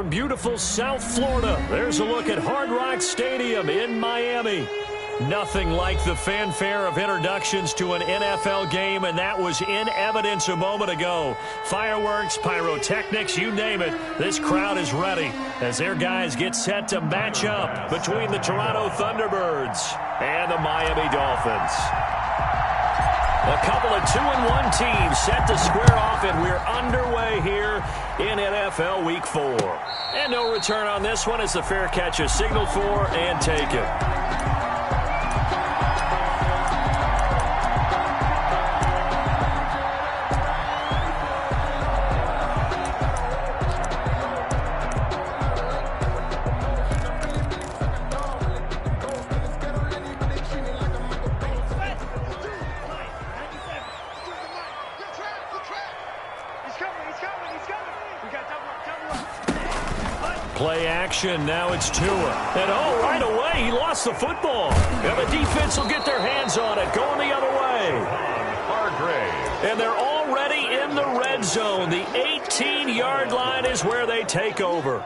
from beautiful South Florida, there's a look at Hard Rock Stadium in Miami. Nothing like the fanfare of introductions to an NFL game, and that was in evidence a moment ago. Fireworks, pyrotechnics, you name it. This crowd is ready as their guys get set to match up between the Toronto Thunderbirds and the Miami Dolphins. A couple of 2-1 teams set to square off, and we're underway here in NFL Week 4. And no return on this one as the fair catch is signaled for and taken. Play action, now it's Tua. And oh, right away, he lost the football. And the defense will get their hands on it, going the other way. And they're already in the red zone. The 18-yard line is where they take over.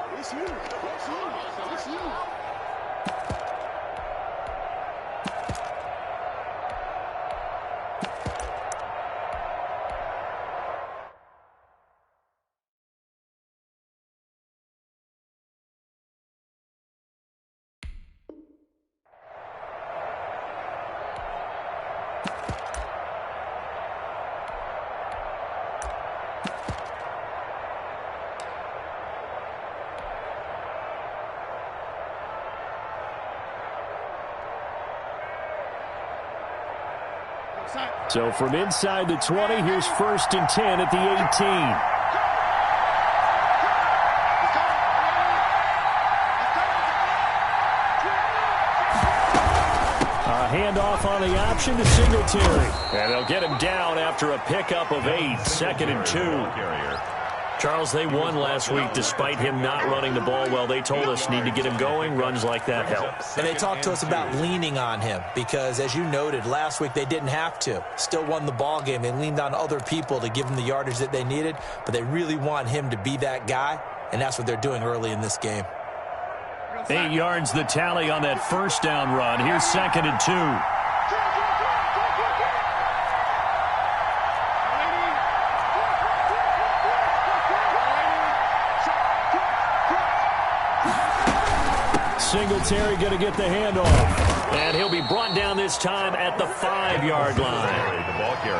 So from inside the 20, here's 1st and 10 at the 18. A handoff on the option to Singletary. And they'll get him down after a pickup of 8, 2nd and 2. Charles, they won last week despite him not running the ball well. They told us need to get him going. Runs like that help. And they talked to us about leaning on him because, as you noted, last week they didn't have to. Still won the ball game. They leaned on other people to give them the yardage that they needed, but they really want him to be that guy, and that's what they're doing early in this game. 8 yards the tally on that 1st down run. Here's 2nd and 2. Singletary going to get the handoff. And he'll be brought down this time at the 5-yard line.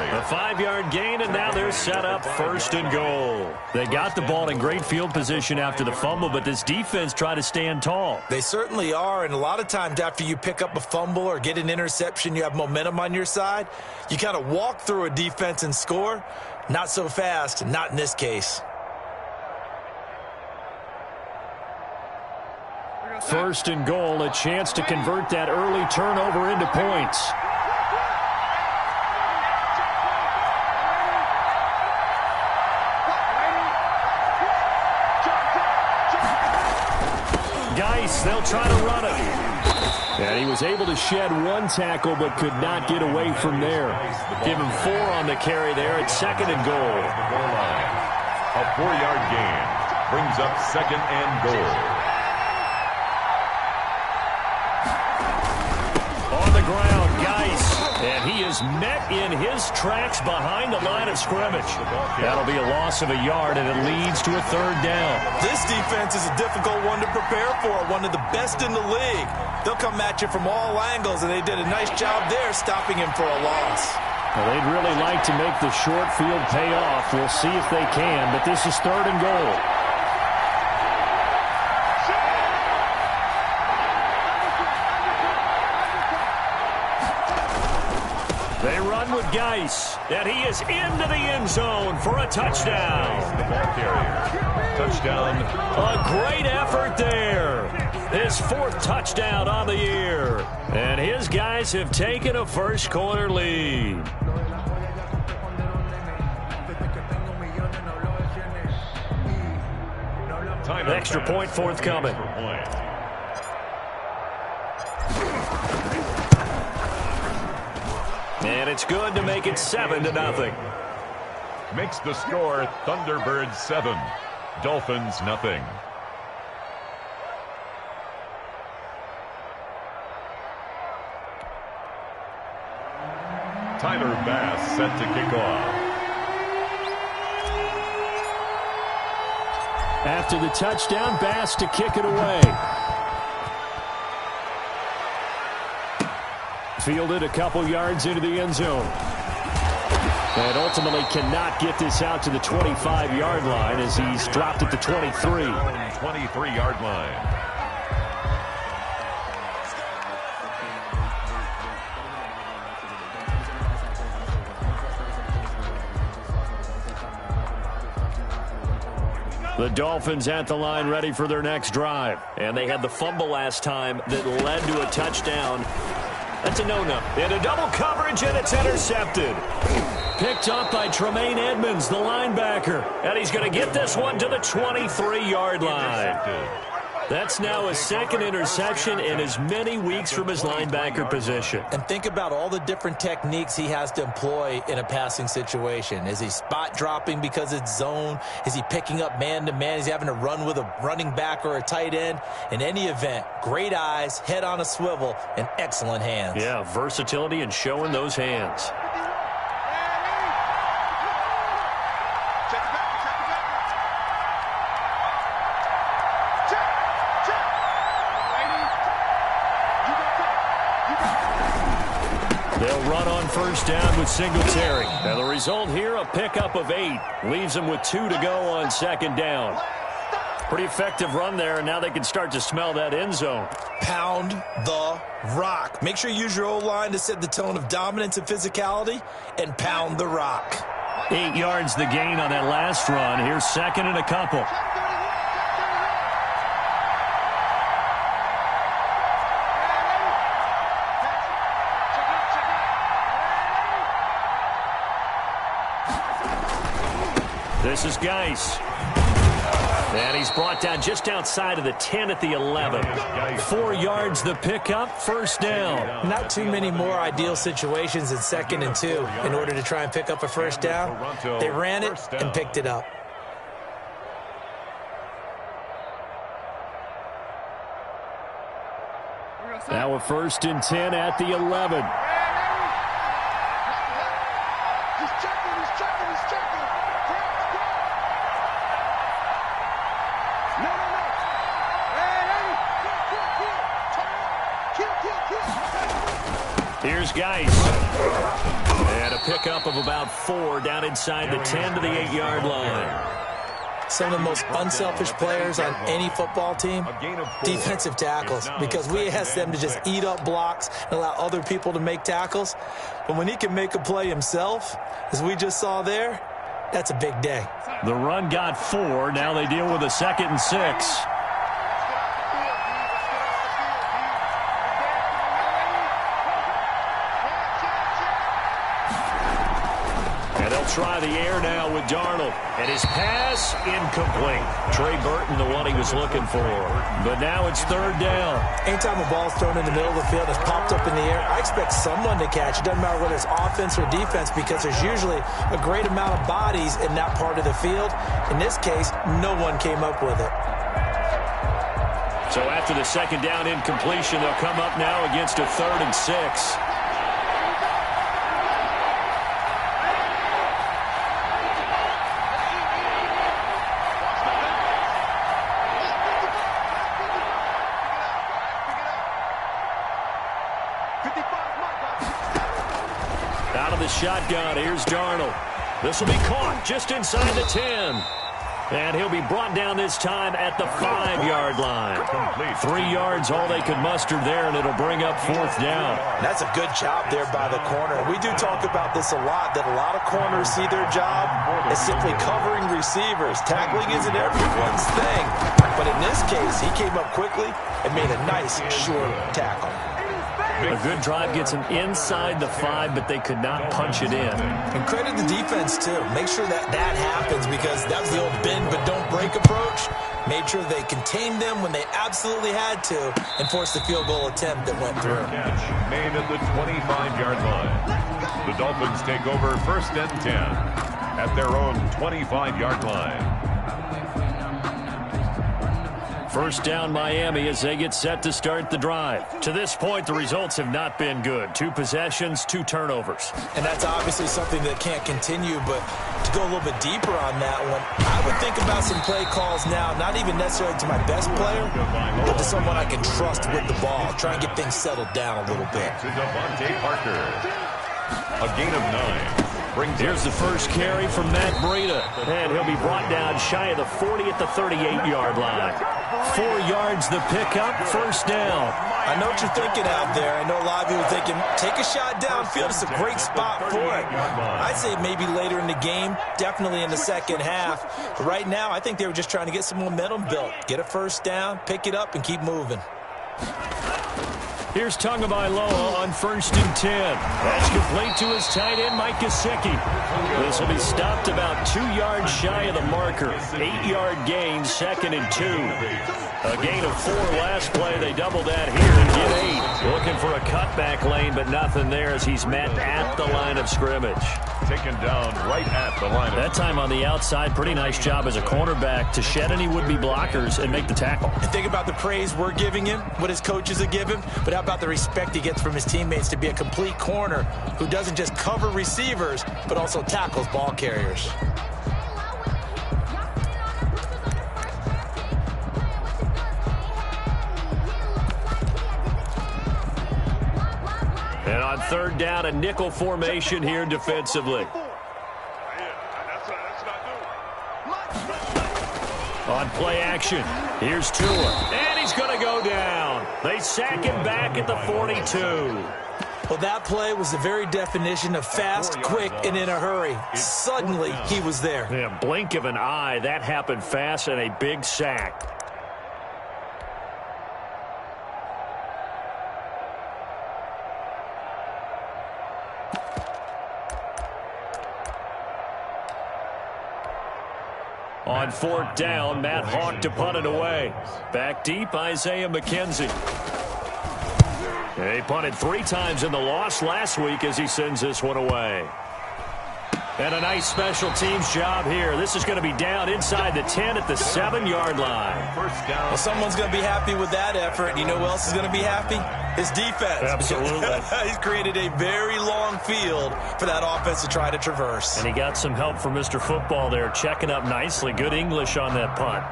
A 5-yard gain, and now they're set up 1st and goal. They got the ball in great field position after the fumble, but this defense tried to stand tall. They certainly are, and a lot of times after you pick up a fumble or get an interception, you have momentum on your side. You kind of walk through a defense and score. Not so fast, not in this case. 1st and goal, a chance to convert that early turnover into points. Geis, they'll try to run it. And he was able to shed 1 tackle but could not get away from there. Give him 4 on the carry there at 2nd and goal. A 4-yard gain brings up 2nd and goal. Ground, Geis, and he is met in his tracks behind the line of scrimmage. That'll be a loss of a yard, and it leads to a 3rd down. This defense is a difficult one to prepare for, one of the best in the league. They'll come at you from all angles, and they did a nice job there stopping him for a loss. Well, they'd really like to make the short field pay off. We'll see if they can, but this is 3rd and goal. They run with Geis, and he is into the end zone for a touchdown. The ball carrier. Touchdown. A great effort there. His 4th touchdown on the year. And his guys have taken a first-quarter lead. Extra point forthcoming. And it's good to make it 7-0. Makes the score Thunderbirds 7, Dolphins 0. Tyler Bass set to kick off. After the touchdown, Bass to kick it away. Fielded a couple yards into the end zone. And ultimately cannot get this out to the 25-yard line as he's dropped at the 23. 23-yard line. The Dolphins at the line ready for their next drive. And they had the fumble last time that led to a touchdown. That's a no-no. Into double coverage, and it's intercepted. Picked up by Tremaine Edmonds, the linebacker. And he's going to get this one to the 23-yard line. That's now his second interception in as many weeks from his linebacker position. And think about all the different techniques he has to employ in a passing situation. Is he spot dropping because it's zone? Is he picking up man-to-man? Is he having to run with a running back or a tight end? In any event, great eyes, head on a swivel, and excellent hands. Yeah, versatility and showing those hands. They'll run on first down with Singletary. And the result here, a pickup of 8. Leaves them with 2 to go on second down. Pretty effective run there, and now they can start to smell that end zone. Pound the rock. Make sure you use your O-line to set the tone of dominance and physicality, and pound the rock. 8 yards the gain on that last run. Here's second and a couple. This is Geis. And he's brought down just outside of the 10 at the 11. 4 yards the pickup, first down. Not too many more ideal situations in 2nd and 2 in order to try and pick up a first down. They ran it and picked it up. Now a 1st and 10 at the 11. Here's Geis. And a pickup of about 4 down inside the 10 to the 8-yard line. Some of the most unselfish players on any football team, defensive tackles, because we ask them to just eat up blocks and allow other people to make tackles. But when he can make a play himself, as we just saw there, that's a big day. The run got 4. Now they deal with a 2nd and 6. Try the air now with Darnold. And his pass incomplete. Trey Burton, the one he was looking for. But now it's 3rd down. Anytime a ball's thrown in the middle of the field and it's popped up in the air, I expect someone to catch. It doesn't matter whether it's offense or defense, because there's usually a great amount of bodies in that part of the field. In this case, no one came up with it. So after the 2nd down incompletion, they'll come up now against a 3rd and 6. Out of the shotgun, here's Darnold. This will be caught just inside the 10. And he'll be brought down this time at the 5-yard line. 3 yards, all they could muster there, and it'll bring up 4th down. That's a good job there by the corner. We do talk about this a lot, that a lot of corners see their job as simply covering receivers. Tackling isn't everyone's thing. But in this case, he came up quickly and made a nice, short tackle. A good drive gets him inside the 5, but they could not punch it in. And credit the defense, too. Make sure that happens, because that was the old bend but don't break approach. Made sure they contained them when they absolutely had to and forced the field goal attempt that went through. Catch made at the 25-yard line. The Dolphins take over 1st and 10 at their own 25-yard line. First down Miami as they get set to start the drive. To this point, the results have not been good. 2 possessions, 2 turnovers. And that's obviously something that can't continue, but to go a little bit deeper on that one, I would think about some play calls now, not even necessarily to my best player, but to someone I can trust with the ball. Try and get things settled down a little bit. To Devontae Parker. A gain of 9. Here's the first carry from Matt Breida, and he'll be brought down shy of the 40 at the 38-yard line. 4 yards the pickup, first down. I know what you're thinking out there. I know a lot of you are thinking, take a shot downfield. It's a great spot for it. I'd say maybe later in the game, definitely in the second half. But right now, I think they were just trying to get some momentum built. Get a first down, pick it up, and keep moving. Here's Tagovailoa on 1st and 10. That's complete to his tight end, Mike Gesicki. This will be stopped about 2 yards shy of the marker. 8-yard gain, 2nd and 2. A gain of 4 last play. They double that here and get 8. Looking for a cutback lane, but nothing there as he's met at the line of scrimmage. Taken down right at the line. That time on the outside, pretty nice job as a cornerback to shed any would-be blockers and make the tackle. And think about the praise we're giving him, what his coaches have given, but how about the respect he gets from his teammates to be a complete corner who doesn't just cover receivers, but also tackles ball carriers. And on 3rd down, a nickel formation here defensively. On play action, here's Tua. And he's going to go down. They sack him back at the 42. Well, that play was the very definition of fast, quick, and in a hurry. Suddenly, he was there. Yeah, blink of an eye. That happened fast and a big sack. On 4th down, Matt Hawk to punt it away. Back deep, Isaiah McKenzie. He punted 3 times in the loss last week as he sends this one away. And a nice special teams job here. This is going to be down inside the 10 at the 7-yard line. First down. Well, someone's going to be happy with that effort. You know who else is going to be happy? His defense. Absolutely. He's created a very long field for that offense to try to traverse. And he got some help from Mr. Football there, checking up nicely. Good English on that punt.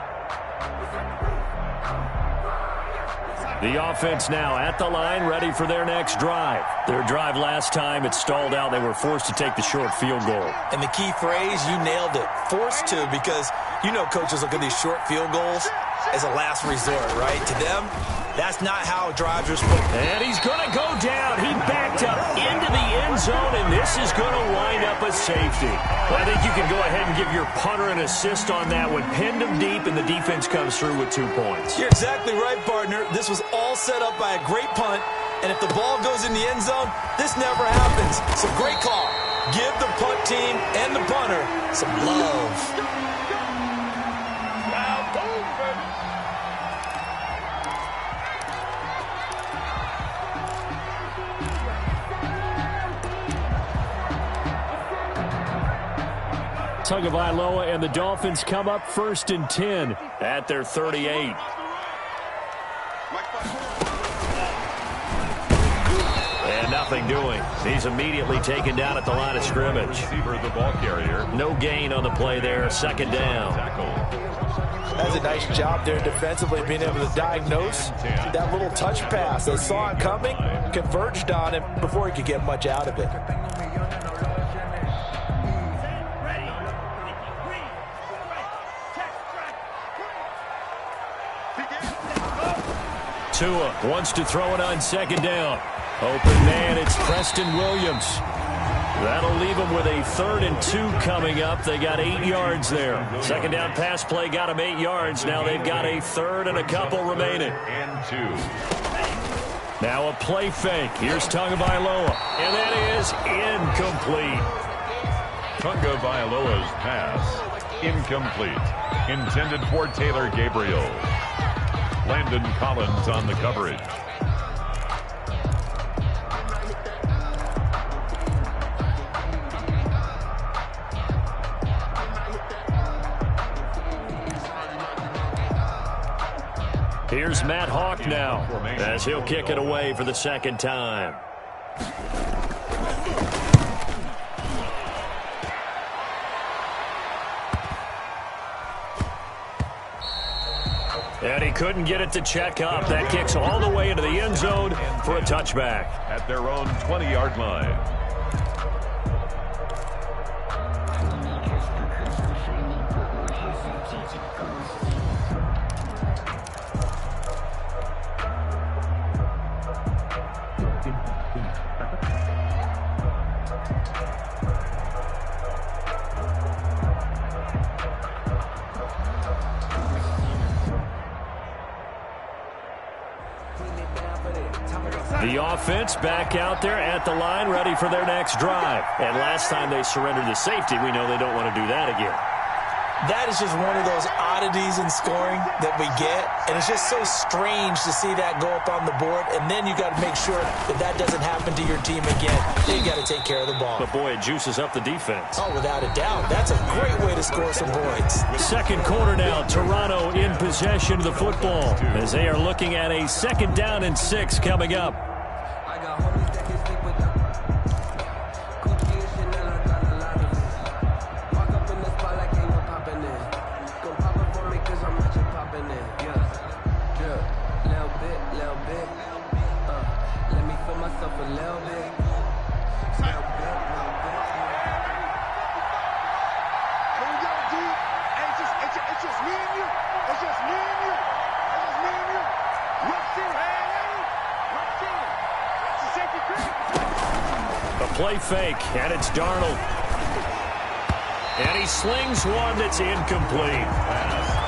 The offense now at the line, ready for their next drive. Their drive last time, it stalled out. They were forced to take the short field goal. And the key phrase, you nailed it. Forced to, because you know coaches look at these short field goals as a last resort, right? To them, that's not how drives are supposed to. And he's going to go down. He backed up into the end zone, and this is going to wind up a safety. Well, I think you can go ahead and give your punter an assist on that one. Pinned him deep, and the defense comes through with 2 points. You're exactly right, partner. This was all set up by a great punt, and if the ball goes in the end zone, this never happens. So great call. Give the punt team and the punter some love. Tagovailoa and the Dolphins come up 1st and 10 at their 38. And nothing doing. He's immediately taken down at the line of scrimmage. Receiver, the ball carrier. No gain on the play there. 2nd down. That's a nice job there defensively, being able to diagnose that little touch pass. They saw it coming, converged on him before he could get much out of it. Tua wants to throw it on 2nd down. Open man, it's Preston Williams. That'll leave them with a 3rd and 2 coming up. They got 8 yards there. 2nd down pass play got them 8 yards. Now they've got a 3rd and a couple remaining. And 2. Now a play fake. Here's Tagovailoa. And that is incomplete. Tagovailoa's pass. Incomplete. Intended for Taylor Gabriel. Landon Collins on the coverage. Here's Matt Hawk now as he'll kick it away for the second time. And he couldn't get it to check up. That kicks all the way into the end zone for a touchback. At their own 20-yard line. The offense back out there at the line, ready for their next drive. And last time they surrendered to safety, we know they don't want to do that again. That is just one of those oddities in scoring that we get, and it's just so strange to see that go up on the board, and then you got to make sure that that doesn't happen to your team again. Then you got to take care of the ball. But boy, it juices up the defense. Oh, without a doubt. That's a great way to score some points. Second quarter now, Toronto in possession of the football as they are looking at a 2nd down and 6 coming up. Play fake, and it's Darnold. And he slings one that's incomplete.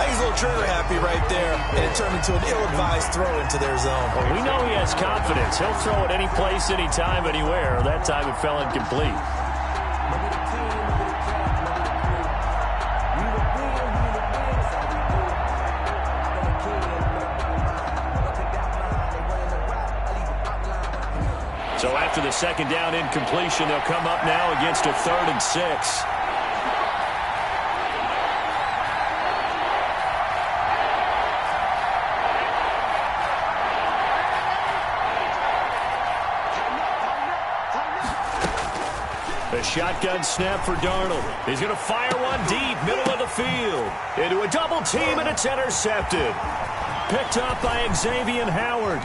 He's a little trigger happy right there, and it turned into an ill-advised throw into their zone. Well, we know he has confidence. He'll throw it any place, anytime, anywhere. That time it fell incomplete. So after the 2nd down incompletion, they'll come up now against a 3rd and 6. The shotgun snap for Darnold. He's going to fire one deep, middle of the field. Into a double team, and it's intercepted. Picked up by Xavier Howard.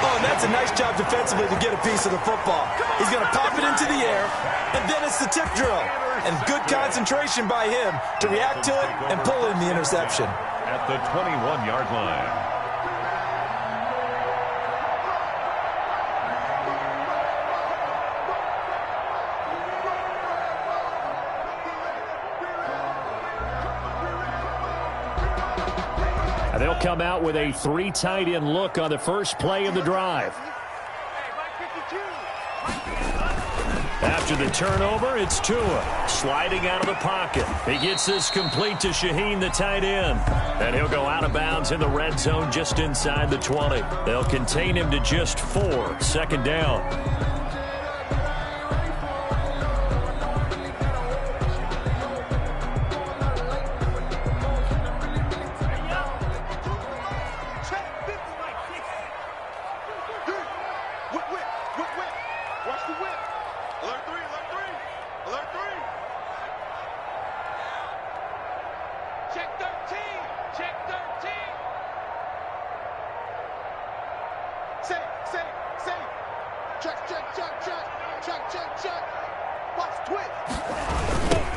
Oh, and that's a nice job defensively to get a piece of the football. He's going to pop it into the air, and then it's the tip drill. And good concentration by him to react to it and pull in the interception. At the 21-yard line. They'll come out with a 3 tight end look on the first play of the drive. After the turnover, it's Tua sliding out of the pocket. He gets this complete to Shaheen, the tight end. And he'll go out of bounds in the red zone just inside the 20. They'll contain him to just 4. 2nd down.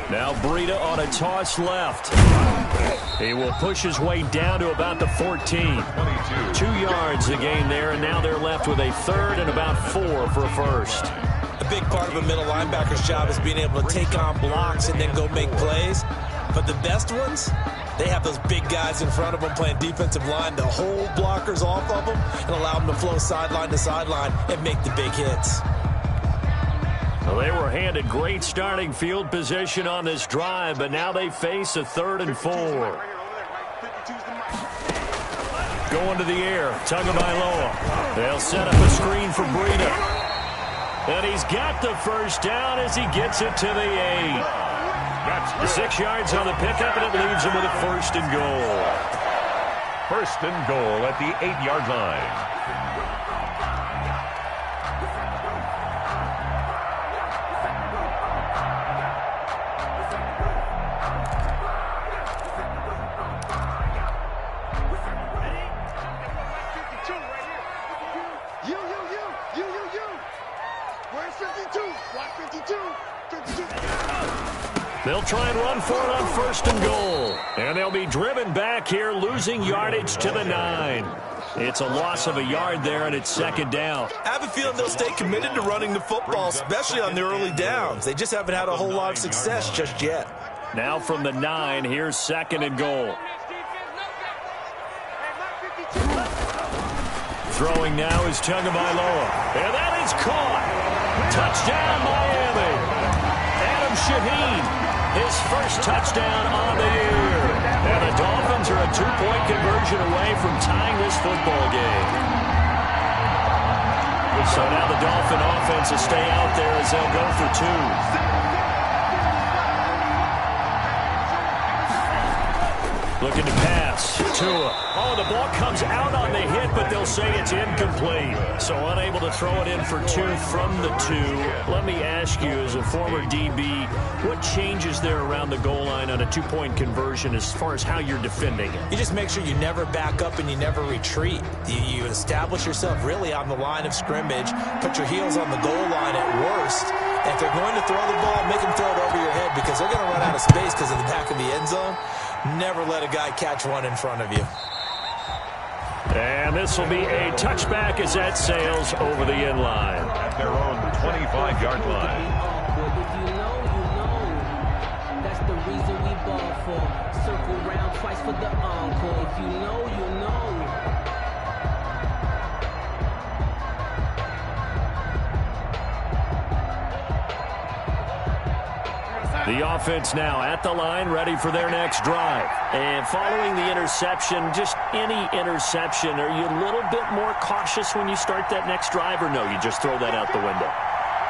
Now Breida on a toss left. He will push his way down to about the 14. 2 yards the gain there, and now they're left with a 3rd and about 4 for a first. A big part of a middle linebacker's job is being able to take on blocks and then go make plays. But the best ones, they have those big guys in front of them playing defensive line to hold blockers off of them and allow them to flow sideline to sideline and make the big hits. Well, they were handed great starting field position on this drive, but now they face a 3rd and 4. Going to the air, Tagovailoa. They'll set up a screen for Breida. And he's got the first down as he gets it to the 8. 6 yards on the pickup, and it leaves him with a 1st and goal. 1st and goal at the 8-yard line. They'll try and run for it on 1st and goal. And they'll be driven back here, losing yardage to the 9. It's a loss of a yard there, and it's 2nd down. I have a feeling they'll stay committed to running the football, especially on the early downs. They just haven't had a whole lot of success just yet. Now from the 9, here's 2nd and goal. Throwing now is Tagovailoa. And that is caught. Touchdown, Miami. Adam Shaheen, his 1st touchdown on the year. And the Dolphins are a 2-point conversion away from tying this football game. So now the Dolphin offense will stay out there as they'll go for 2. Looking to pass. Tua. Oh, the ball comes out on the hit, but they'll say it's incomplete. So unable to throw it in for 2 from the 2. Let me ask you, as a former DB, what changes there around the goal line on a 2-point conversion as far as how you're defending it? You just make sure you never back up and you never retreat. You establish yourself really on the line of scrimmage, put your heels on the goal line at worst. And if they're going to throw the ball, make them throw it over your head because they're going to run out of space because of the back of the end zone. Never let a guy catch one in front of you. And this will be a touchback as that sails over the end line. At their own 25-yard line. If you know, you know. That's the reason we ball for. Circle round twice for the encore. If you know, you know. The offense now at the line, ready for their next drive. And following the interception, just any interception, are you a little bit more cautious when you start that next drive, or no, you just throw that out the window?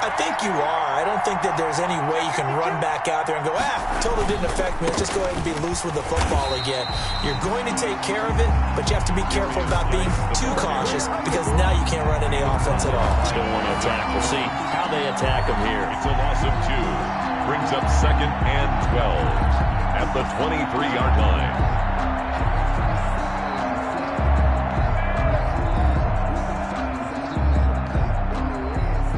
I think you are. I don't think that there's any way you can run back out there and go, totally didn't affect me. Let's just go ahead and be loose with the football again. You're going to take care of it, but you have to be careful about being too cautious because now you can't run any offense at all. Still want to attack. We'll see how they attack them here. It's a loss of 2. Brings up 2nd and 12 at the 23-yard line.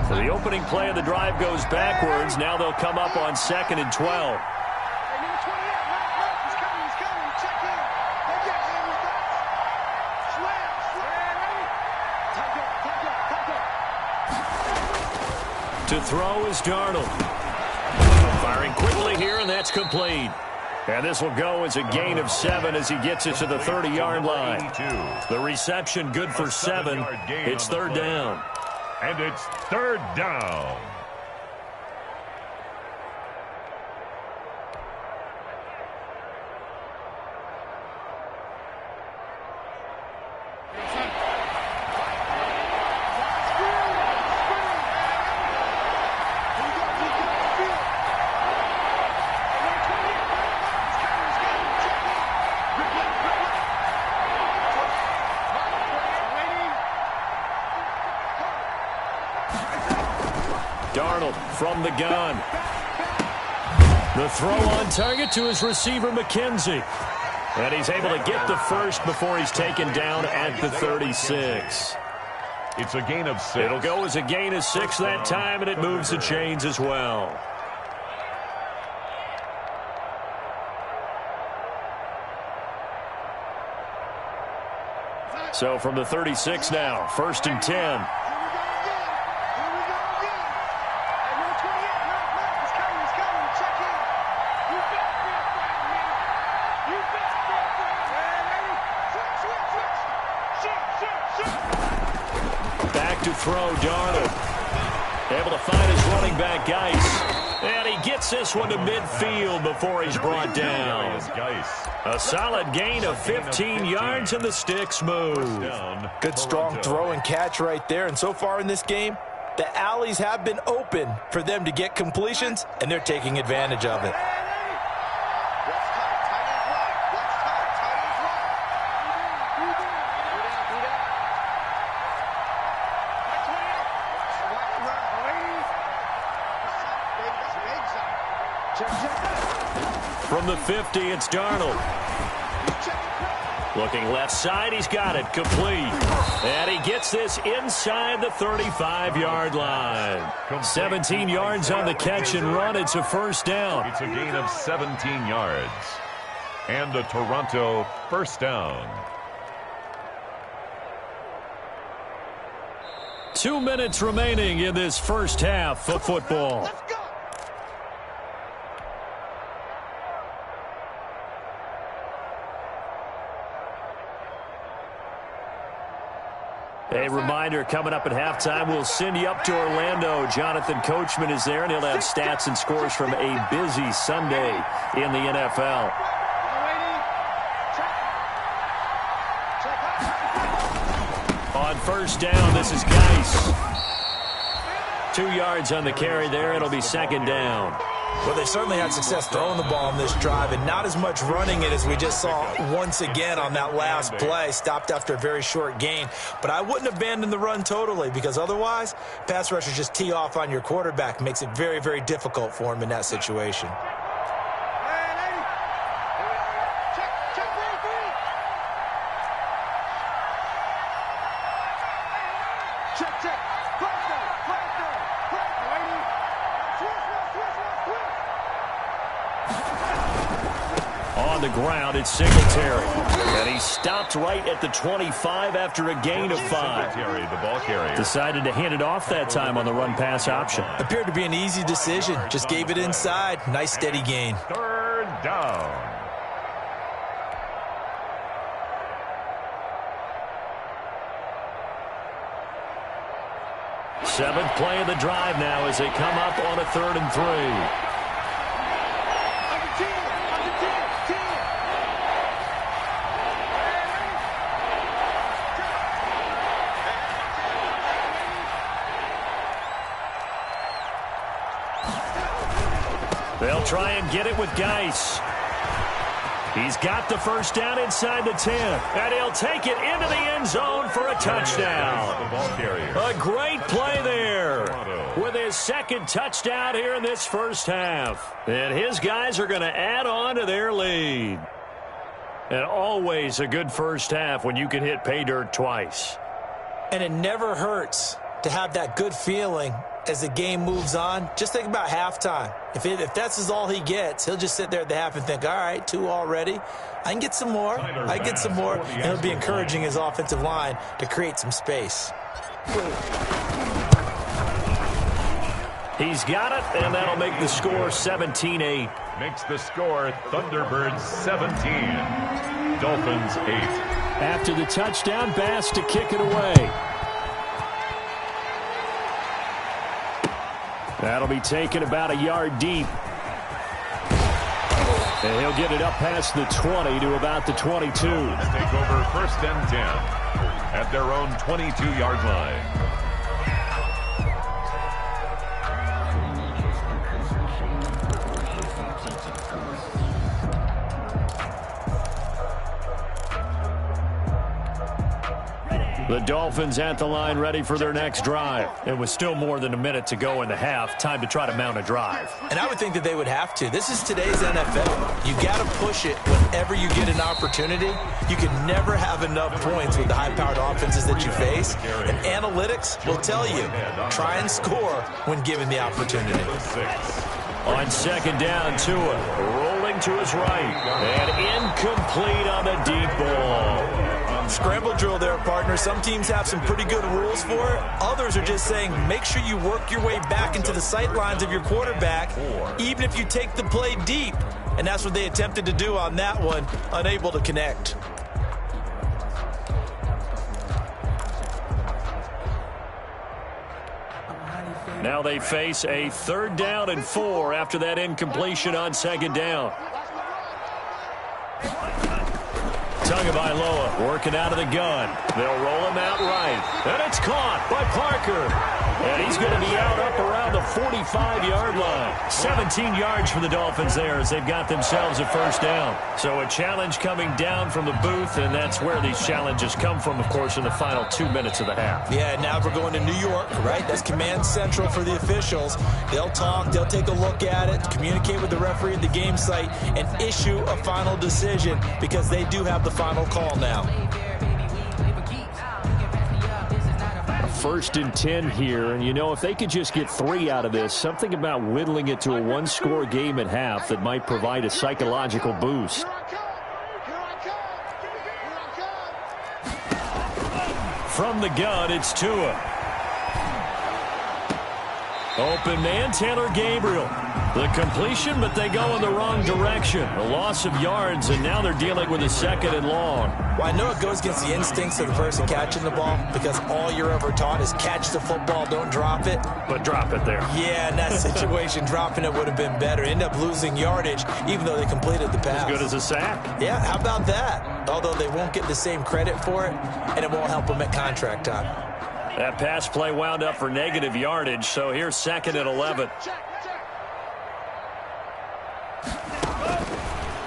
So the opening play of the drive goes backwards. Now they'll come up on 2nd and 12. To throw is Darnold. Firing quickly here, and that's complete. And this will go as a gain of 7 as he gets it to the 30-yard line. The reception good for 7. It's 3rd down. And it's 3rd down. Darnold from the gun. The throw on target to his receiver, McKenzie. And he's able to get the 1st before he's taken down at the 36. It's a gain of 6. It'll go as a gain of 6 that time, and it moves the chains as well. So from the 36 now, 1st and 10. Back to throw, Darnold. Able to find his running back, Geis. And he gets this one to midfield before he's brought down. A solid gain of 15 yards, and the sticks move. Good strong throw and catch right there. And so far in this game, the alleys have been open for them to get completions, and they're taking advantage of it. From the 50, it's Darnold. Looking left side, he's got it, complete. And he gets this inside the 35-yard line. 17 yards on the catch and run. It's a first down. It's a gain of 17 yards. And a Toronto first down. 2 minutes remaining in this first half of football. A reminder, coming up at halftime, we'll send you up to Orlando. Jonathan Coachman is there, and he'll have stats and scores from a busy Sunday in the NFL. On first down, this is Geis. 2 yards on the carry there. It'll be second down. Well, they certainly had success throwing the ball on this drive, and not as much running it as we just saw once again on that last play. Stopped after a very short gain. But I wouldn't abandon the run totally, because otherwise, pass rushers just tee off on your quarterback. Makes it very, very difficult for him in that situation. On the ground, it's Singletary. And he stopped right at the 25 after a gain of 5. Singletary, the ball carrier. Decided to hand it off that time on the run-pass option. Appeared to be an easy decision. Just gave it inside. Nice, steady gain. Third down. Seventh play of the drive now as they come up on a 3rd and 3. They'll try and get it with Geis. He's got the first down inside the 10. And he'll take it into the end zone for a touchdown. A great play there with his second touchdown here in this first half. And his guys are going to add on to their lead. And always a good first half when you can hit pay dirt twice. And it never hurts to have that good feeling as the game moves on. Just think about halftime. If that's all he gets, he'll just sit there at the half and think, all right, 2 already. I can get some more. I can get some more. And he'll be encouraging his offensive line to create some space. He's got it, and that'll make the score 17-8. Makes the score Thunderbirds 17. Dolphins 8. After the touchdown, Bass to kick it away. That'll be taken about a yard deep. And he'll get it up past the 20 to about the 22. Take over 1st and 10 at their own 22-yard line. The Dolphins at the line ready for their next drive. It was still more than a minute to go in the half. Time to try to mount a drive. And I would think that they would have to. This is today's NFL. You got to push it whenever you get an opportunity. You can never have enough points with the high-powered offenses that you face. And analytics will tell you, try and score when given the opportunity. On second down, Tua rolling to his right. And incomplete on the deep ball. Scramble drill there, partner. Some teams have some pretty good rules for it. Others are just saying make sure you work your way back into the sight lines of your quarterback, even if you take the play deep. And that's what they attempted to do on that one, unable to connect. Now they face a 3rd down and 4 after that incompletion on second down. Tagovailoa working out of the gun. They'll roll him out right. And it's caught by Parker. And he's going to be out up around the 45-yard line. 17 yards for the Dolphins there as they've got themselves a first down. So a challenge coming down from the booth, and that's where these challenges come from, of course, in the final 2 minutes of the half. Yeah, now we're going to New York, right? That's command central for the officials. They'll talk, they'll take a look at it, communicate with the referee at the game site, and issue a final decision because they do have the final call now. 1st and 10 here, and you know, if they could just get 3 out of this, something about whittling it to a one-score game at half that might provide a psychological boost. From the gun, it's Tua. Open man, Taylor Gabriel. The completion, but they go in the wrong direction. A loss of yards, and now they're dealing with a 2nd and long. Well, I know it goes against the instincts of the person catching the ball because all you're ever taught is catch the football, don't drop it. But drop it there. Yeah, in that situation, dropping it would have been better. End up losing yardage, even though they completed the pass. As good as a sack. Yeah, how about that? Although they won't get the same credit for it, and it won't help them at contract time. That pass play wound up for negative yardage, so here's 2nd and 11.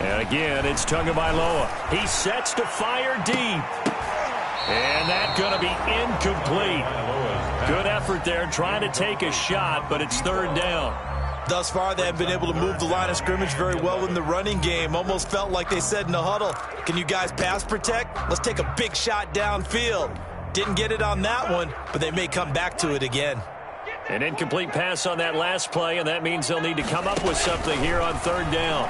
And again, it's Tagovailoa. He sets to fire deep. And that's going to be incomplete. Good effort there, trying to take a shot, but it's 3rd down. Thus far, they have been able to move the line of scrimmage very well in the running game. Almost felt like they said in the huddle, can you guys pass protect? Let's take a big shot downfield. Didn't get it on that one, but they may come back to it again. An incomplete pass on that last play, and that means they'll need to come up with something here on 3rd down.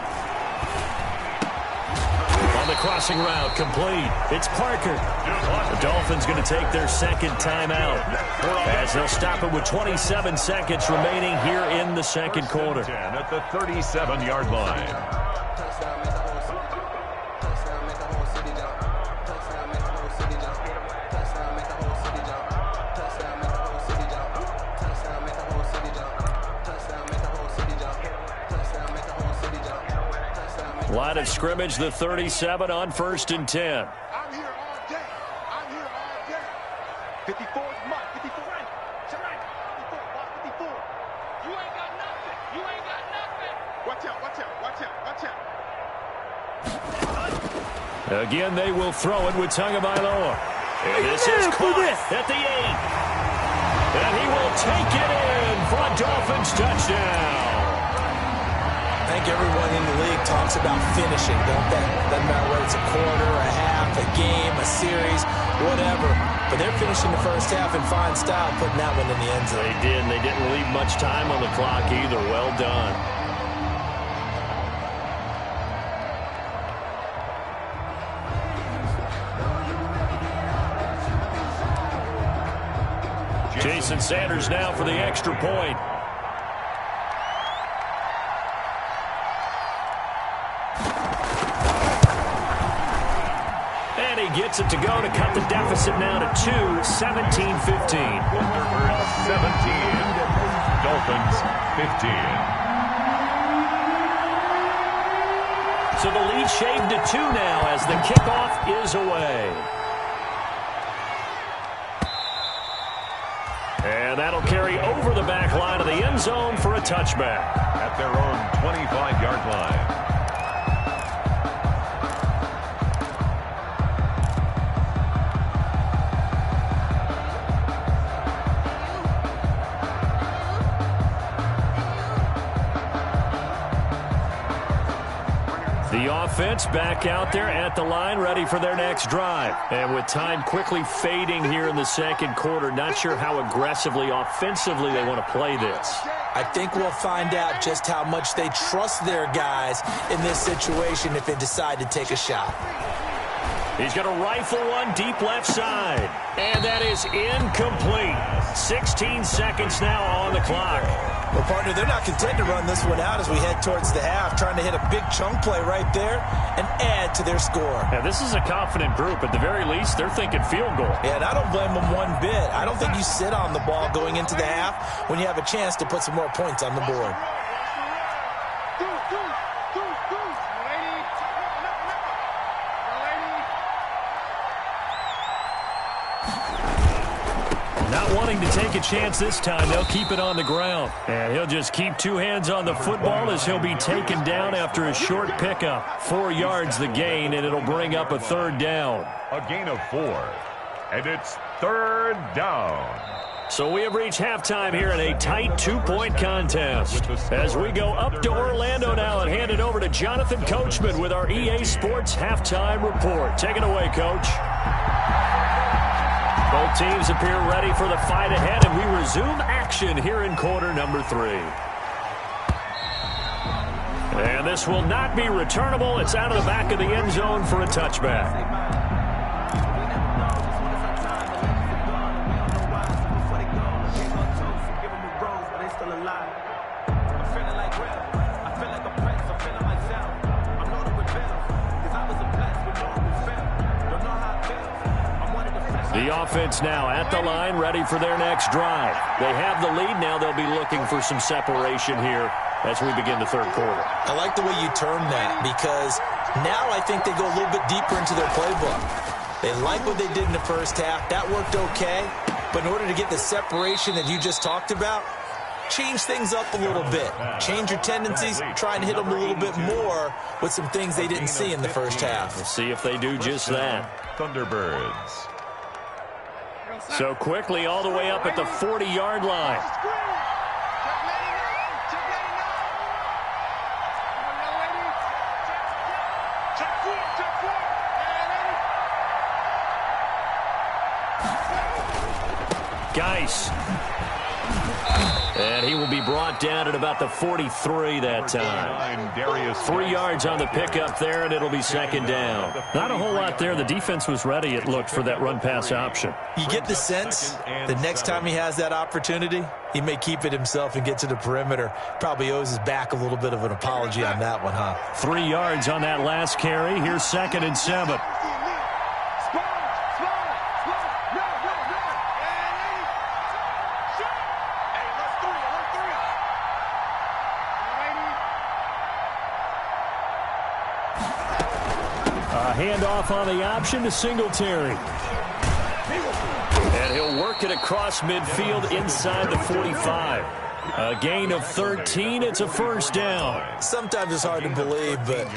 On the crossing route, complete. It's Parker. The Dolphins going to take their 2nd timeout as they'll stop it with 27 seconds remaining here in the 2nd quarter. At the 37-yard line. Line of scrimmage, the 37 on 1st and 10. I'm here all day. I'm here all day. 54 is mine. 54 right. Right. 54. 54. You ain't got nothing. You ain't got nothing. Watch out. Watch out. Watch out. Watch out. Again, they will throw it with Tagovailoa. And this is caught at the 8. And he will take it in for a Dolphins touchdown. I think everyone in the league talks about finishing, don't they? Doesn't matter whether it's a quarter, a half, a game, a series, whatever. But they're finishing the first half in fine style, putting that one in the end zone. They did, and they didn't leave much time on the clock either. Well done. Jason Sanders now for the extra point. And he gets it to go to cut the deficit now to 2, 17-15. 17, Dolphins 15. So the lead shaved to 2 now as the kickoff is away. And that'll carry over the back line of the end zone for a touchback. At their own 25-yard line. The offense back out there at the line, ready for their next drive. And with time quickly fading here in the 2nd quarter, not sure how aggressively, offensively they want to play this. I think we'll find out just how much they trust their guys in this situation if they decide to take a shot. He's going to rifle one deep left side. And that is incomplete. 16 seconds now on the clock. Well, partner, they're not content to run this one out as we head towards the half, trying to hit a big chunk play right there and add to their score. Yeah, this is a confident group. At the very least, they're thinking field goal. Yeah, and I don't blame them one bit. I don't think you sit on the ball going into the half when you have a chance to put some more points on the board. Not wanting to take a chance this time, they'll keep it on the ground. And he'll just keep two hands on the football as he'll be taken down after a short pickup. 4 yards the gain, and it'll bring up a third down. A gain of 4, and it's third down. So we have reached halftime here in a tight 2-point contest. As we go up to Orlando now and hand it over to Jonathan Coachman with our EA Sports Halftime Report. Take it away, Coach. Both teams appear ready for the fight ahead, and we resume action here in quarter number 3. And this will not be returnable. It's out of the back of the end zone for a touchback. The offense now at the line, ready for their next drive. They have the lead. Now they'll be looking for some separation here as we begin the third quarter. I like the way you termed that, because now I think they go a little bit deeper into their playbook. They like what they did in the first half. That worked okay. But in order to get the separation that you just talked about, change things up a little bit. Change your tendencies. Try and hit them a little bit more with some things they didn't see in the first half. We'll see if they do just that. Thunderbirds. So quickly all the way up at the 40-yard line. Geis. And he will be brought down at about the 43 that time. 3 yards on the pickup there, and it'll be second down. Not a whole lot there. The defense was ready, it looked, for that run-pass option. You get the sense the next time he has that opportunity, he may keep it himself and get to the perimeter. Probably owes his back a little bit of an apology on that one, huh? 3 yards on that last carry. Here's 2nd and 7. Handoff on the option to Singletary. And he'll work it across midfield inside the 45. A gain of 13. It's a first down. Sometimes it's hard to believe, but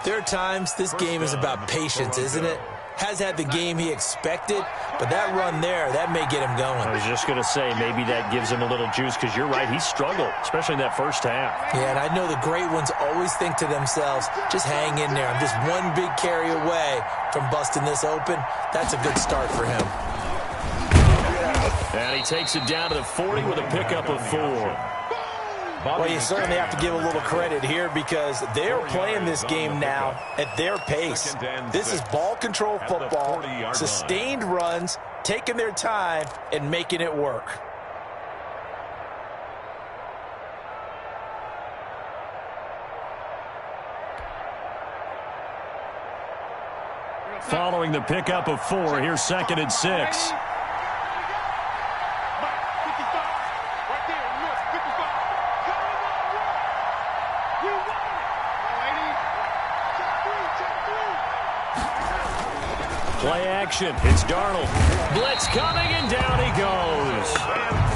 there are times this game is about patience, isn't it? Has had the game he expected, but that run there, that may get him going. I was just going to say, maybe that gives him a little juice, because you're right, he struggled, especially in that first half. Yeah, and I know the great ones always think to themselves, just hang in there. I'm just one big carry away from busting this open. That's a good start for him. And he takes it down to the 40 with a pickup of 4. Well, you certainly have to give a little credit here, because they're playing this game now at their pace. This is ball control football, sustained runs, taking their time, and making it work. Following the pickup of 4, here's 2nd and 6. Play action. It's Darnold. Blitz coming, and down he goes.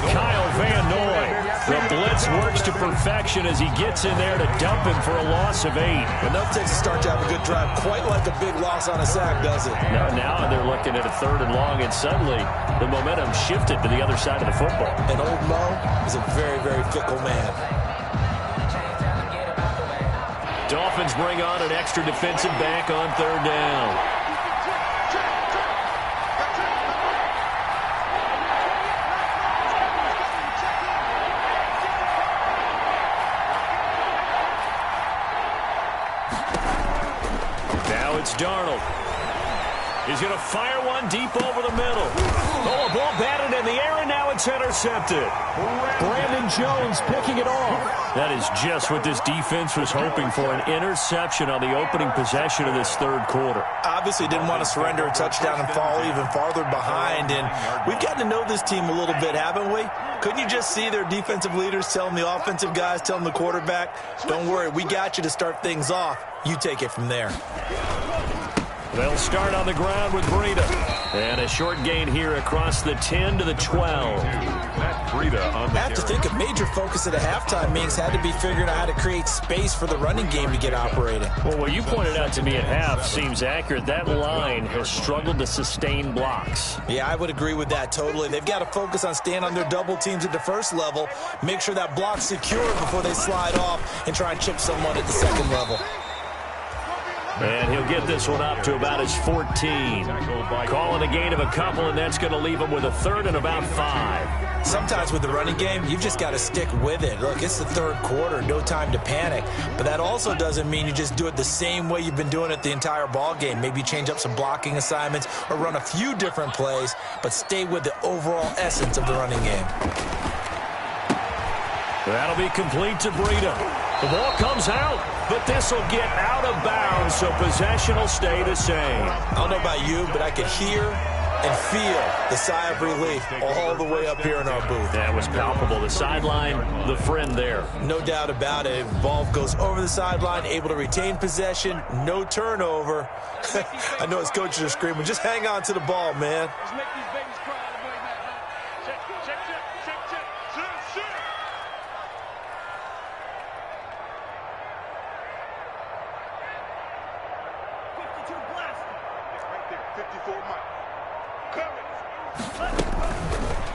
Kyle Van Noy. The blitz works to perfection as he gets in there to dump him for a loss of 8. Enough takes a start to have a good drive, quite like a big loss on a sack, does it? Now they're looking at a 3rd and long, and suddenly the momentum shifted to the other side of the football. And old Mo is a very, very fickle man. Dolphins bring on an extra defensive back on 3rd down. It's Darnold. He's going to fire one deep over the middle. Oh, a ball batted in the air, and now it's intercepted. Brandon Jones picking it off. That is just what this defense was hoping for, an interception on the opening possession of this 3rd quarter. Obviously didn't want to surrender a touchdown and fall even farther behind, and we've gotten to know this team a little bit, haven't we? Couldn't you just see their defensive leaders telling the offensive guys, telling the quarterback, don't worry, we got you to start things off. You take it from there. They'll start on the ground with Breida. And a short gain here across the 10 to the 12. I have to think a major focus at a halftime means had to be figuring out how to create space for the running game to get operating. Well, what you pointed out to me at half seems accurate. That line has struggled to sustain blocks. Yeah, I would agree with that totally. They've got to focus on staying on their double teams at the first level, make sure that block's secure before they slide off and try and chip someone at the second level. And he'll get this one up to about his 14. Calling a gain of a couple, and that's going to leave him with a third and about 5. Sometimes with the running game, you've just got to stick with it. Look, it's the third quarter, no time to panic. But that also doesn't mean you just do it the same way you've been doing it the entire ball game. Maybe change up some blocking assignments or run a few different plays, but stay with the overall essence of the running game. That'll be complete to Breida. The ball comes out, but this will get out of bounds, so possession will stay the same. I don't know about you, but I could hear and feel the sigh of relief all the way up here in our booth. That was palpable. The sideline, the friend there. No doubt about it. Ball goes over the sideline, able to retain possession, no turnover. I know his coaches are screaming, just hang on to the ball, man.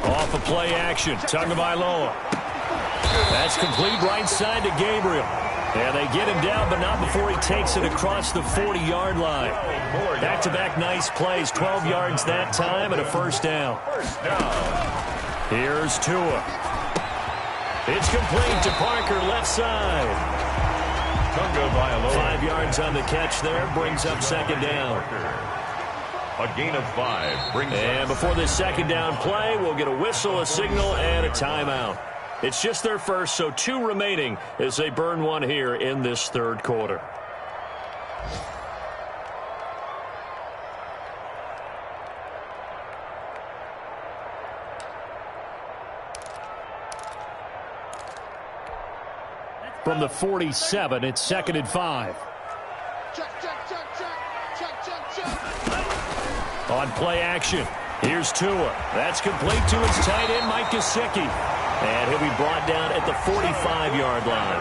Off a play action. Tagovailoa. That's complete right side to Gabriel. And they get him down, but not before he takes it across the 40-yard line. Back-to-back nice plays. 12 yards that time and a first down. Here's Tua. It's complete to Parker, left side. 5 yards on the catch there. Brings up second down. A gain of 5 brings and before this second down play, we'll get a whistle, a signal, and a timeout. It's just their first, so 2 remaining as they burn one here in this third quarter. From the 47, it's 2nd and 5. On play action, here's Tua. That's complete to his tight end, Mike Gesicki. And he'll be brought down at the 45-yard line.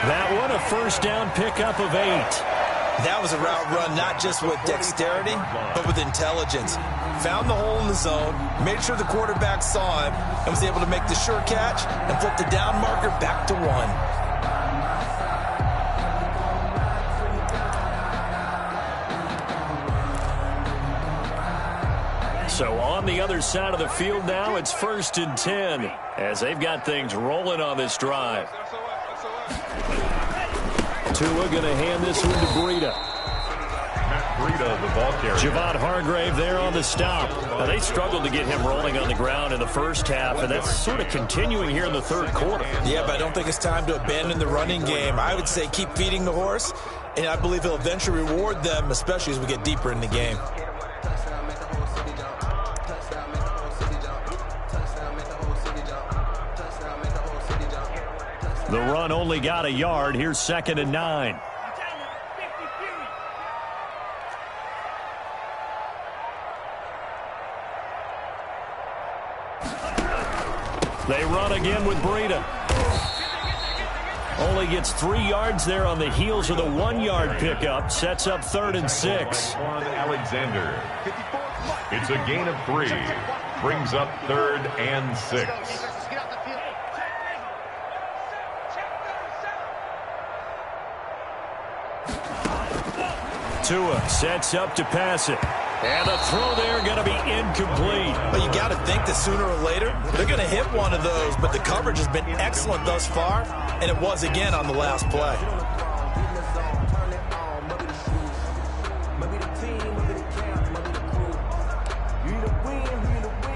That one, a first down pickup of 8. That was a route run not just with dexterity, but with intelligence. Found the hole in the zone, made sure the quarterback saw him, and was able to make the sure catch and flip the down marker back to 1. So on the other side of the field now, it's 1st and 10 as they've got things rolling on this drive. Tua going to hand this one to Breida. Breida, the ball carrier. Javon Hargrave there on the stop. Now, they struggled to get him rolling on the ground in the first half, and that's sort of continuing here in the third quarter. Yeah, but I don't think it's time to abandon the running game. I would say keep feeding the horse, and I believe he'll eventually reward them, especially as we get deeper in the game. The run only got a yard. Here's 2nd and 9. They run again with Breida. Only gets 3 yards there on the heels of the 1-yard pickup. Sets up 3rd and 6. Alexander. It's a gain of 3. Brings up 3rd and 6. Tua sets up to pass it. And the throw there going to be incomplete. But you got to think that sooner or later, they're going to hit one of those. But the coverage has been excellent thus far, and it was again on the last play.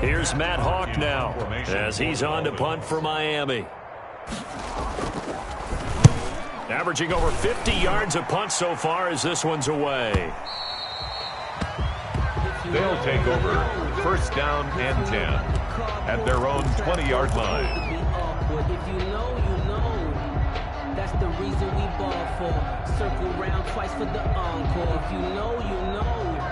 Here's Matt Hawk now as he's on to punt for Miami. Averaging over 50 yards a punt so far as this one's away. They'll take over 1st down and 10 at their own 20-yard line. If you know, you know. That's the reason we ball for. Circle round twice for the encore. If you know, you know.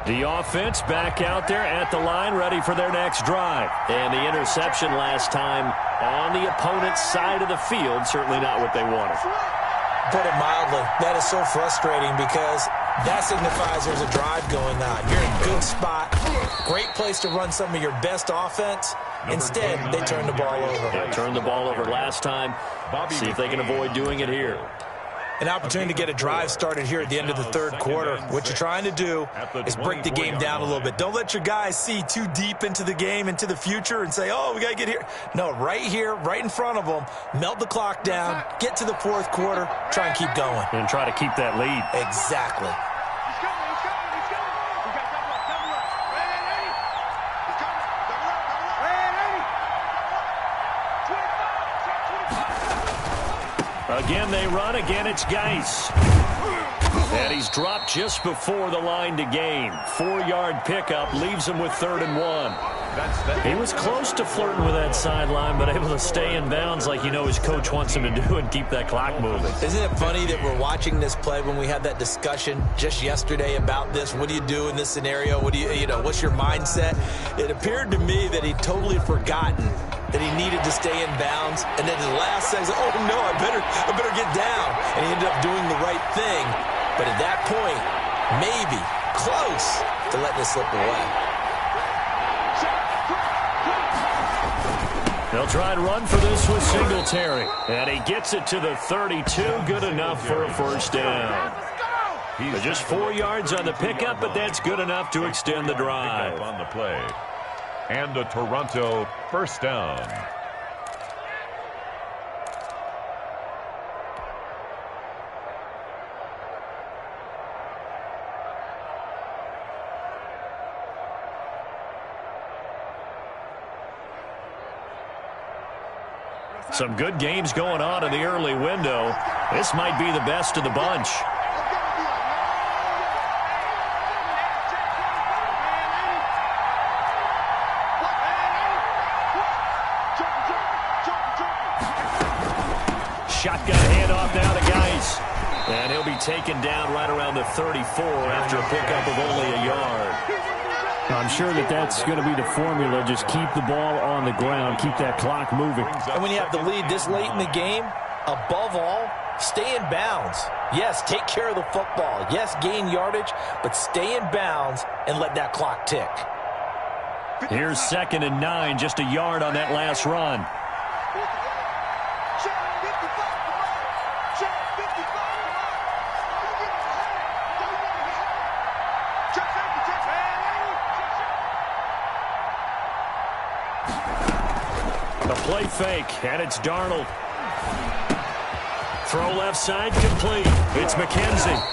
The offense back out there at the line, ready for their next drive. And the interception last time on the opponent's side of the field, certainly not what they wanted. Put it mildly, that is so frustrating because that signifies there's a drive going on. You're in a good spot, great place to run some of your best offense. Instead, they turn the ball over. They turned the ball over last time. See if they can avoid doing it here. An opportunity to get a drive started here at the end of the third quarter. What you're trying to do is break the game down a little bit. Don't let your guys see too deep into the game, into the future, and say, oh, we got to get here. No, right here, right in front of them, melt the clock down, get to the fourth quarter, try and keep going. And try to keep that lead. Exactly. Again, they run. Again, it's Geis. And he's dropped just before the line to gain. 4-yard pickup leaves him with 3rd and 1. He was close to flirting with that sideline, but able to stay in bounds like his coach wants him to do and keep that clock moving. Isn't it funny that we're watching this play when we had that discussion just yesterday about this? What do you do in this scenario? What do what's your mindset? It appeared to me that he'd totally forgotten that he needed to stay in bounds, and then the last second, oh no, I better get down. And he ended up doing the right thing. But at that point, maybe close to letting it slip away. They'll try and run for this with Singletary. And he gets it to the 32. Good enough for a first down. Just 4 yards on the pickup, but that's good enough to extend the drive. On the play. And a Toronto first down. Some good games going on in the early window. This might be the best of the bunch. Shotgun handoff now to Geis. And he'll be taken down right around the 34 after a pickup of only a yard. I'm sure that's going to be the formula. Just keep the ball on the ground. Keep that clock moving. And when you have the lead this late in the game, above all, stay in bounds. Yes, take care of the football. Yes, gain yardage, but stay in bounds and let that clock tick. Here's 2nd and 9, just a yard on that last run. The play fake, and it's Darnold. Throw left side, complete. It's McKenzie.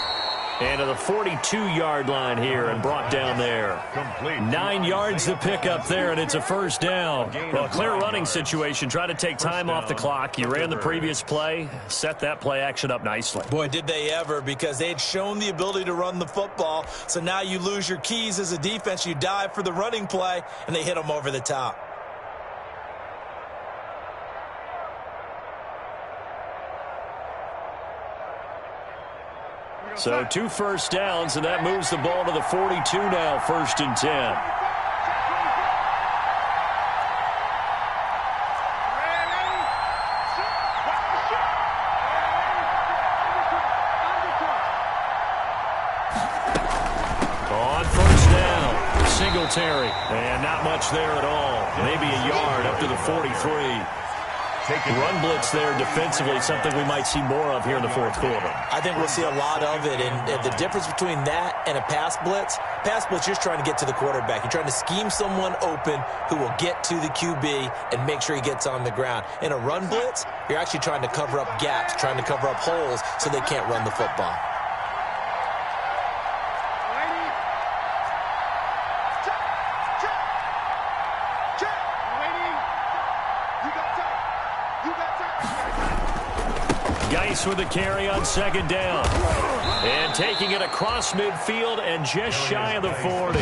And to the 42-yard line here and brought down there. 9 yards to pick up there, and it's a first down. Well, clear running situation. Try to take time off the clock. You ran the previous play, set that play action up nicely. Boy, did they ever, because they had shown the ability to run the football. So now you lose your keys as a defense. You dive for the running play, and they hit them over the top. So 2 first downs, and that moves the ball to the 42 now, 1st and 10. On first down, Singletary. And not much there at all. Maybe a yard up to the 43. Run blitz there defensively, something we might see more of here in the fourth quarter. I think we'll see a lot of it, and the difference between that and a pass blitz, you're just trying to get to the quarterback. You're trying to scheme someone open who will get to the QB and make sure he gets on the ground. In a run blitz, you're actually trying to cover up gaps, trying to cover up holes so they can't run the football. Geis with the carry on 2nd down. And taking it across midfield and just shy of the 40.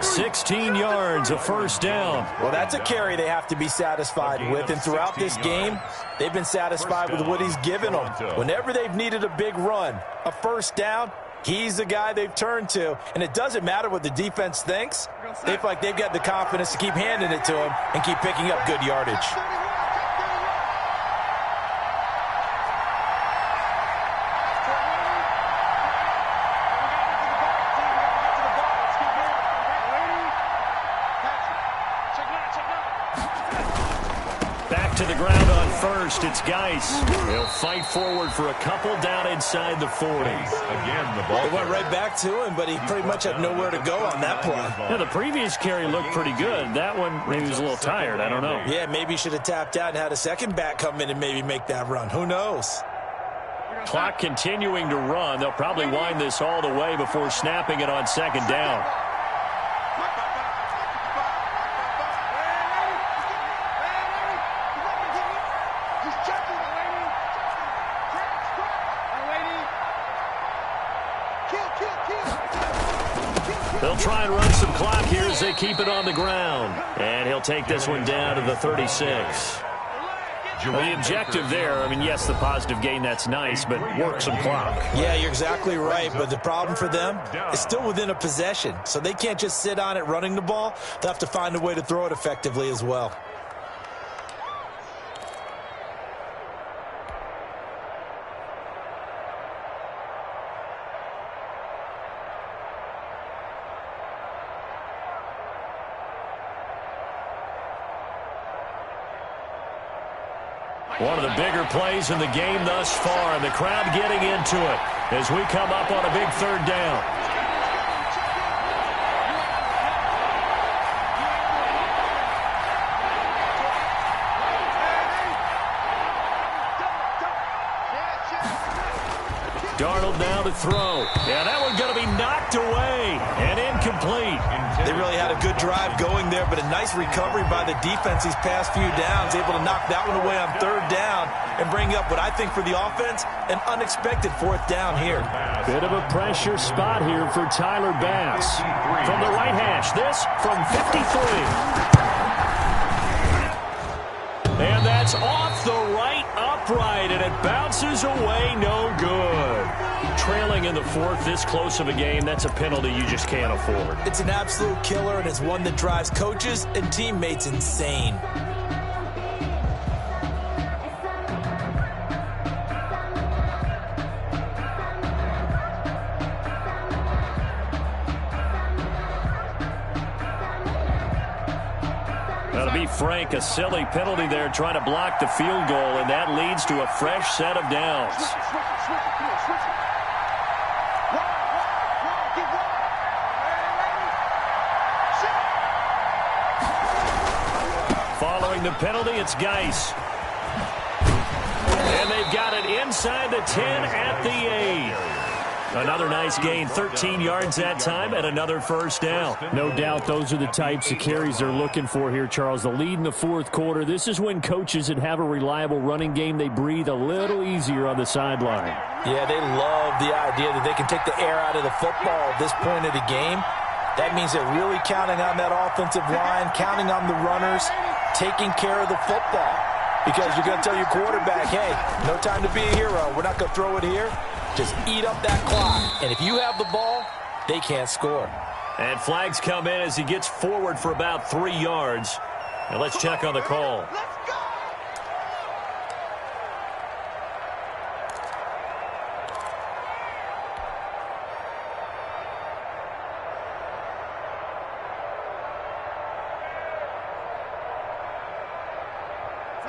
16 yards, a first down. Well, that's a carry they have to be satisfied with. And throughout this game, they've been satisfied with what he's given them. Whenever they've needed a big run, a first down, He's the guy they've turned to, and it doesn't matter what the defense thinks. They feel like they've got the confidence to keep handing it to him and keep picking up good yardage. Back to the ground on first. It's Geis. He'll fight forward for a couple down inside the 40. Again, the ball. It went right back to him, but he pretty much had nowhere to go on that play. Yeah, the previous carry looked pretty good. That one, maybe he was a little tired. I don't know. Yeah, maybe he should have tapped out and had a second back come in and maybe make that run. Who knows? Clock continuing to run. They'll probably wind this all the way before snapping it on second down. They'll try and run some clock here as they keep it on the ground. And he'll take this one down to the 36. Well, the objective there, I mean, yes, the positive gain, that's nice, but work some clock. Yeah, you're exactly right, but the problem for them is still within a possession, so they can't just sit on it running the ball. They'll have to find a way to throw it effectively as well. One of the bigger plays in the game thus far, and the crowd getting into it as we come up on a big third down. Darnold now to throw. Yeah, that one's going to be knocked away and incomplete. They really had a good drive going there, but a nice recovery by the defense these past few downs, able to knock that one away on third down and bring up what I think for the offense, an unexpected fourth down here. Bit of a pressure spot here for Tyler Bass. From the right hash, this from 53. And that's off the right upright, and it bounces away, no good. Trailing in the fourth, this close of a game, that's a penalty you just can't afford. It's an absolute killer, and it's one that drives coaches and teammates insane. To be frank, a silly penalty there trying to block the field goal, and that leads to a fresh set of downs. Following the penalty, it's Geis. And they've got it inside the 10 at the 8. Another nice gain, 13 yards that time, and another first down. No doubt those are the types of carries they're looking for here, Charles. The lead in the fourth quarter. This is when coaches that have a reliable running game, they breathe a little easier on the sideline. Yeah, they love the idea that they can take the air out of the football at this point of the game. That means they're really counting on that offensive line, counting on the runners, taking care of the football. Because you're going to tell your quarterback, hey, no time to be a hero. We're not going to throw it here. Just eat up that clock. And if you have the ball, they can't score. And flags come in as he gets forward for about 3 yards. Now let's check on the call.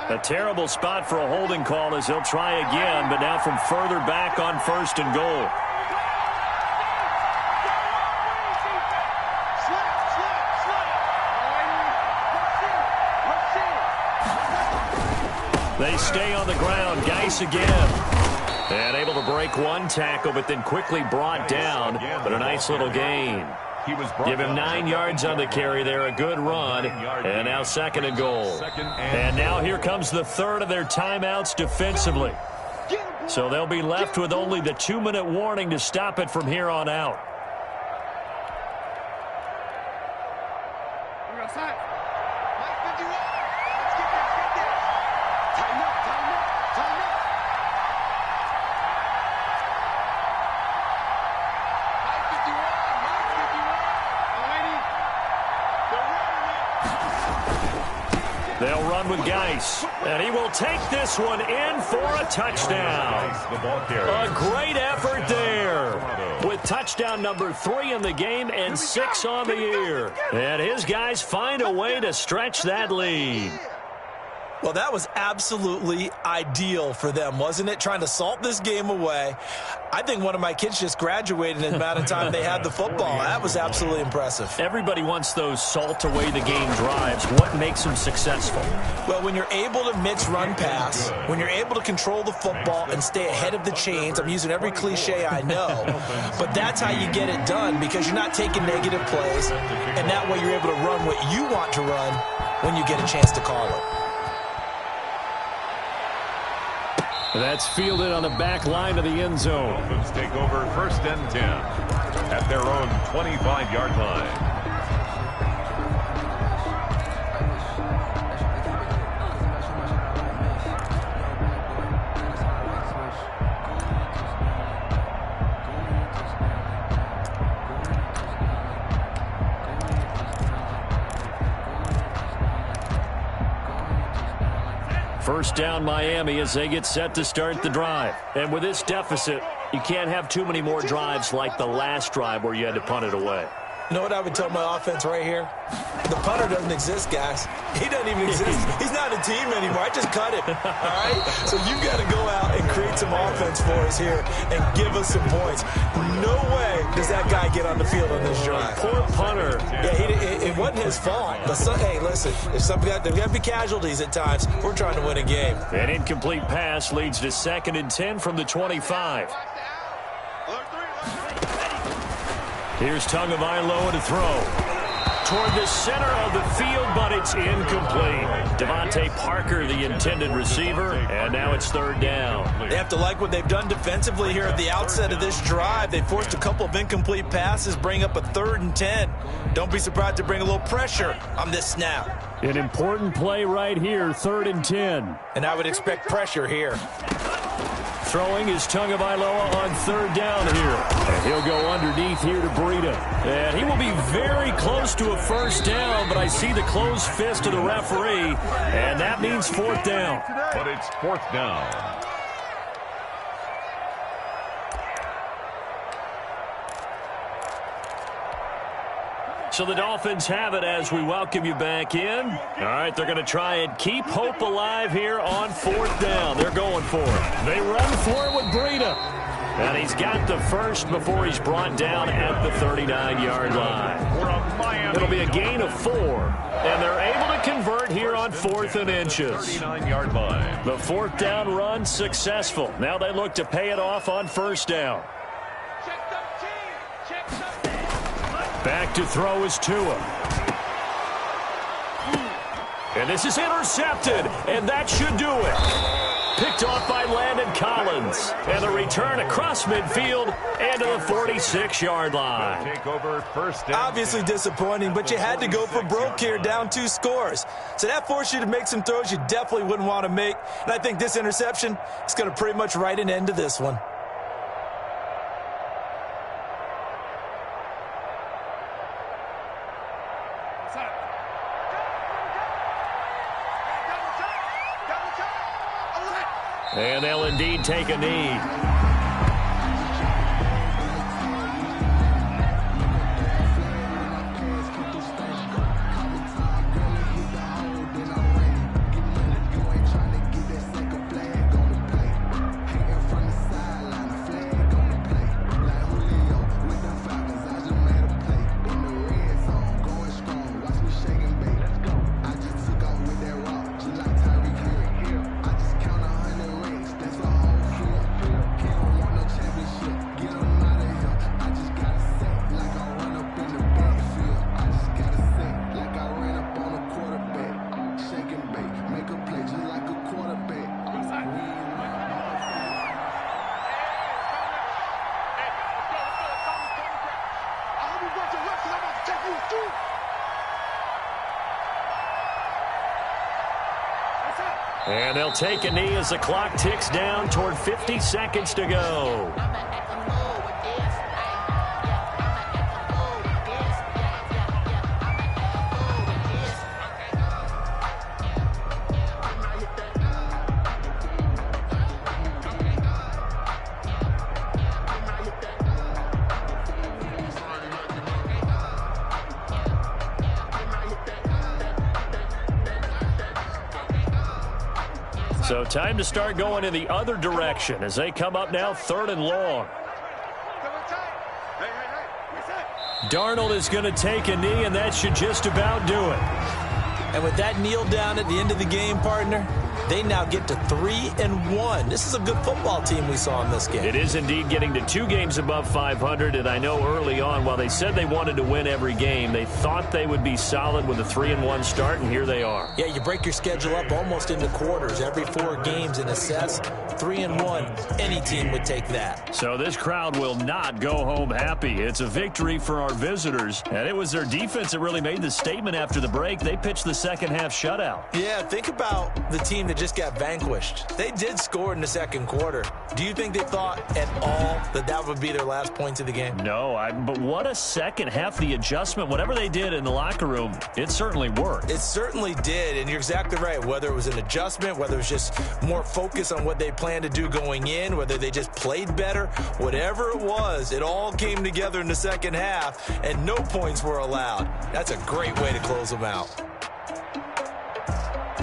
A terrible spot for a holding call as he'll try again, but now from further back on first and goal. They stay on the ground. Geis again. And able to break one tackle, but then quickly brought down. But a nice little gain. Give him 9 yards on the carry there, a good run, and now second and goal. And now here comes the third of their timeouts defensively. So they'll be left with only the 2-minute warning to stop it from here on out. They'll run with Geis, and he will take this one in for a touchdown. A great effort there with touchdown number 3 in the game and 6 on the year. And his guys find a way to stretch that lead. Well, that was absolutely ideal for them, wasn't it? Trying to salt this game away. I think one of my kids just graduated in the amount of time they had the football. That was absolutely impressive. Everybody wants those salt-away-the-game drives. What makes them successful? Well, when you're able to mix run-pass, when you're able to control the football and stay ahead of the chains, I'm using every cliche I know, but that's how you get it done because you're not taking negative plays, and that way you're able to run what you want to run when you get a chance to call it. That's fielded on the back line of the end zone. Dolphins take over 1st and 10 at their own 25-yard line. First down Miami as they get set to start the drive. And with this deficit, you can't have too many more drives like the last drive where you had to punt it away. You know what I would tell my offense right here? The punter doesn't exist, guys. He doesn't even exist. He's not a team anymore. I just cut him. All right? So you've got to go out and create some offense for us here and give us some points. No way does that guy get on the field on this drive. Poor punter. Yeah, it wasn't his fault. But hey, listen, there's got to be casualties at times. We're trying to win a game. An incomplete pass leads to 2nd and 10 from the 25. Here's Tagovailoa to throw. Toward the center of the field, but it's incomplete. Devontae Parker, the intended receiver, and now it's 3rd down. They have to like what they've done defensively here at the outset of this drive. They forced a couple of incomplete passes, bring up a 3rd and 10. Don't be surprised to bring a little pressure on this snap. An important play right here, 3rd and 10. And I would expect pressure here. Throwing is Tagovailoa on 3rd down here. And he'll go underneath here to Breida. And he will be very close to a 1st down, but I see the closed fist of the referee, and that means 4th down. But it's 4th down. So the Dolphins have it as we welcome you back in. All right, they're going to try and keep hope alive here on 4th down. They're going for it. They run for it with Breida. And he's got the first before he's brought down at the 39-yard line. It'll be a gain of 4. And they're able to convert here on 4th and inches. 39-yard line. The 4th down run successful. Now they look to pay it off on 1st down. Back to throw is Tua. And this is intercepted, and that should do it. Picked off by Landon Collins. And the return across midfield and to the 46-yard line. Take over 1st down. Obviously disappointing, but you had to go for broke here, down 2 scores. So that forced you to make some throws you definitely wouldn't want to make. And I think this interception is going to pretty much write an end to this one. And they'll indeed take a knee. And they'll take a knee as the clock ticks down toward 50 seconds to go. So time to start going in the other direction as they come up now 3rd and long. Darnold is going to take a knee, and that should just about do it. And with that kneel down at the end of the game, partner, they now get to 3-1. This is a good football team we saw in this game. It is indeed getting to 2 games above 500, and I know early on, while they said they wanted to win every game, they thought they would be solid with a 3-1 start, and here they are. Yeah, you break your schedule up almost into quarters, every 4 games, and assess 3-1. Any team would take that. So this crowd will not go home happy. It's a victory for our visitors, and it was their defense that really made the statement after the break. They pitched the second half shutout. Yeah, think about the team that just got vanquished. They did score in the second quarter. Do you think they thought at all that that would be their last points of the game? No, but what a second half. The adjustment, whatever they did in the locker room, it certainly worked. It certainly did, and you're exactly right. Whether it was an adjustment, whether it was just more focus on what they planned to do going in, whether they just played better, whatever it was, it all came together in the second half, and no points were allowed. That's a great way to close them out.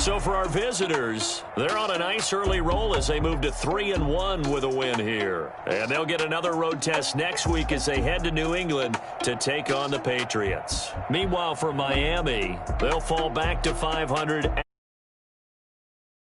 So for our visitors, they're on a nice early roll as they move to 3-1 with a win here. And they'll get another road test next week as they head to New England to take on the Patriots. Meanwhile, for Miami, they'll fall back to 500